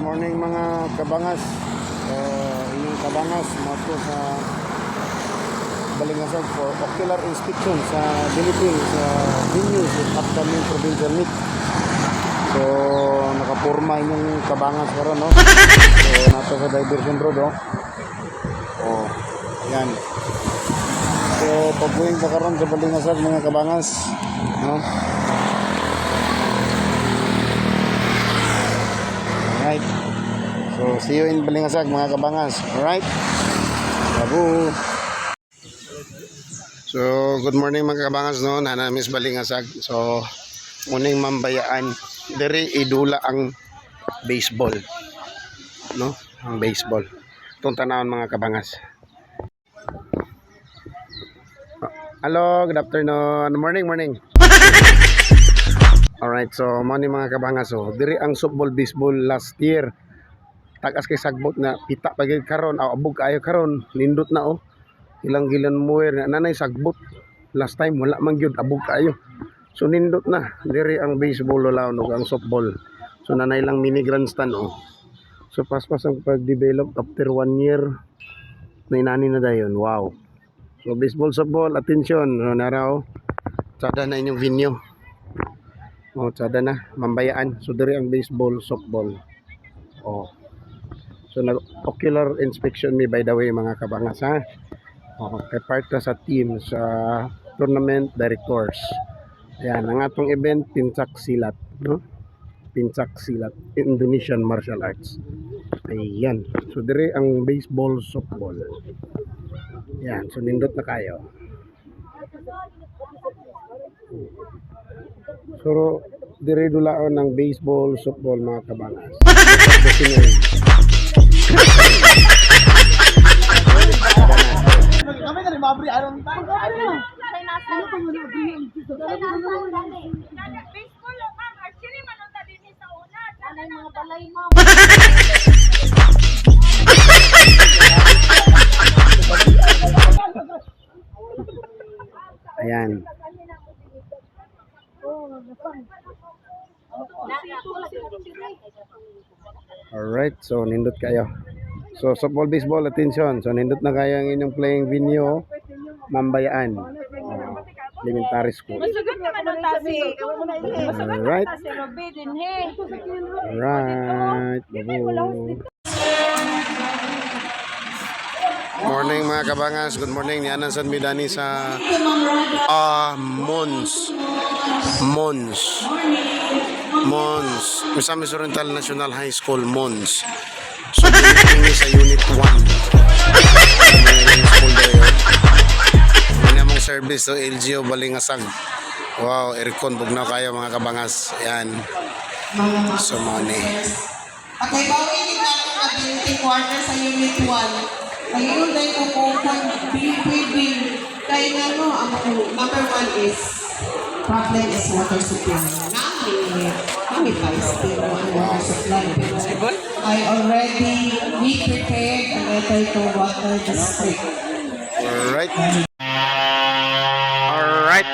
morning mga kabangas. Inyong kabangas mato sa Balingasag for ocular inspection sa Philippines sa venues of upcoming provincial meet. So nakapurma inyong kabangas karon, no? So nato sa diversion road, oh. Oh, yan. So pagbuing pa karon sa Balingasag mga kabangas, no? Alright. So see you in Balingasag mga kabangas. Alright. Babu. So good morning mga kabangas, no. Nana Miss Balingasag. So muning mambayaan diri idula ang baseball, no? Ang baseball. Itong tanawon mga kabangas. Hello, good afternoon. Morning. Alright, so morning mga kabangas. So diri ang softball baseball last year. Tagas kay sagbot na pita pagid karon, abog kayo karon, nindot na, oh. Ilang gilan muwer na nanay sagbot. Last time wala man gyud, abog kayo. So nindot na diri ang baseball law ug ang softball. So nanay lang mini grandstand, oh. So paspas ang pag-develop after 1 year na inani na dayon. Wow. So baseball, softball, attention. So naraw, sada na inyong venue. Oh, sada na mambayaan. So diri ang baseball, softball. Oh. So nag-ocular inspection me by the way mga kabangas, ha. Oh, kay part na sa team sa tournament directors. Ayan, ang atong event Pincak Silat, no? Pincak Silat, Indonesian martial arts. Ayan. So dire ang baseball, softball. Ayan, so nindot na kayo. So dire dulaon ng baseball, softball mga kabangas. Kami na rin mabri, aron tayo. Baseball lang, ma'am. Actually, manunta din sa una. Sana mga balay mo. Ayan. Alright, so nindot kayo. So softball, baseball, attention. So nindot na kayo ang inyong playing venue, Mambayaan, elementary school. Masugot naman ang tasi. Alright. Tasi, Robi din, he. Alright, babu. Morning mga kabangas, good morning. Nianan sa Midani sa Mons, Misamis Oriental National High School, Mons. So dito sa unit 1. Ano mong service to LGO Balingasag. Wow, aircon bugnaw kayo mga kabangas. Ayan. So money. Okay, bawin din natin ang beauty quarter sa unit 1. Ngayon dahil ko kung building. Kaya nga no, ang number 1 is problem is water supply. Nami pa is still water supply. I already prepared a letter to water district. Alright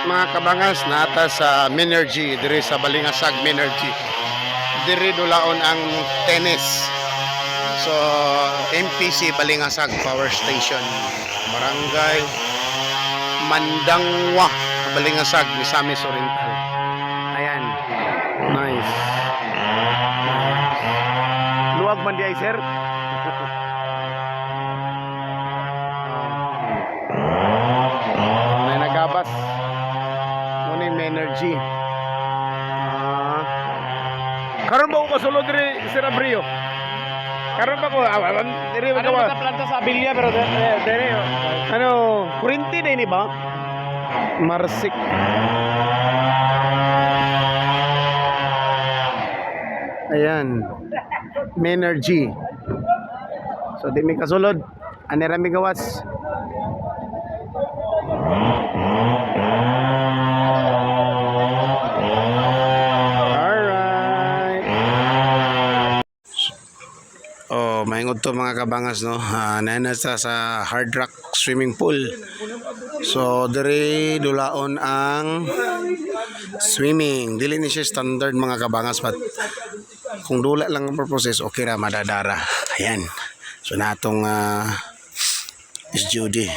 mga kabangas, nata sa Minergy, diri sa Balingasag Minergy. Diri dulaon ang tennis. So MPC Balingasag Power Station, Barangay Mandangwa, Balingasag, Misamis Oriental. Ayan. Nice. Luwag man di ay sir. May nagabas. Muna yung energy. Karon ba ko kasulod diri Sir Abrio? Karon ba ko diri ba Ano ka planta sa Abilia pero dere. ano, kurinti na ini ba? Marsik. Ayan. Menergy. So di mi kasulod. Anira mi gawas. Alright. Oh, maingod to mga kabangas, no. Nanasa sa Hard Rock Swimming Pool. So diri dulaon ang Swimming, dili ni siya standard mga kabangas, but kung dula lang ang process, okay ra madadara. Ayan. So natong SGOD,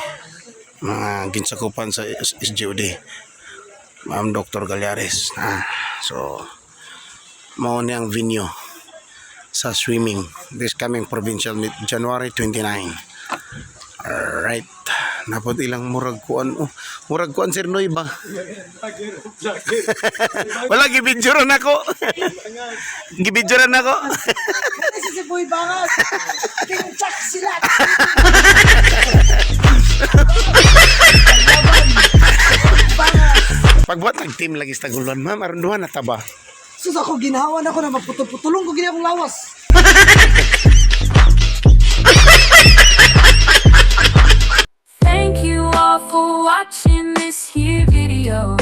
mga ginsakupan sa SGOD, Ma'am Dr. Galyares. So mao ni ang venue sa swimming this coming provincial meet January 29. Alright. Napod ilang murag kuan. Murag kuan Sir Noy ba? Wala gibidyoran ako. Gibidyoran ako. Si Boy Bangas. Tingchak sila. Pagbuat ng team lagi sa guluan, ma'am, aron duha na taba. Sus ako ginahawan ako na maputol-putulong ko gina akong lawas. Thank you all for watching this here video.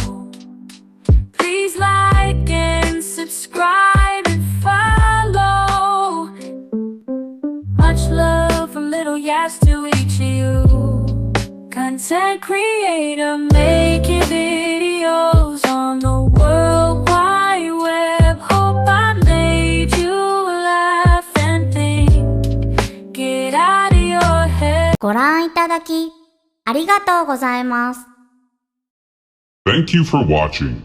Please like and subscribe and follow. Much love from Little Yas to each of you. Content creator making videos on the World Wide Web. Hope I made you laugh and think. Get out of your head. ご覧いただきありがとうございます。 Thank you for watching.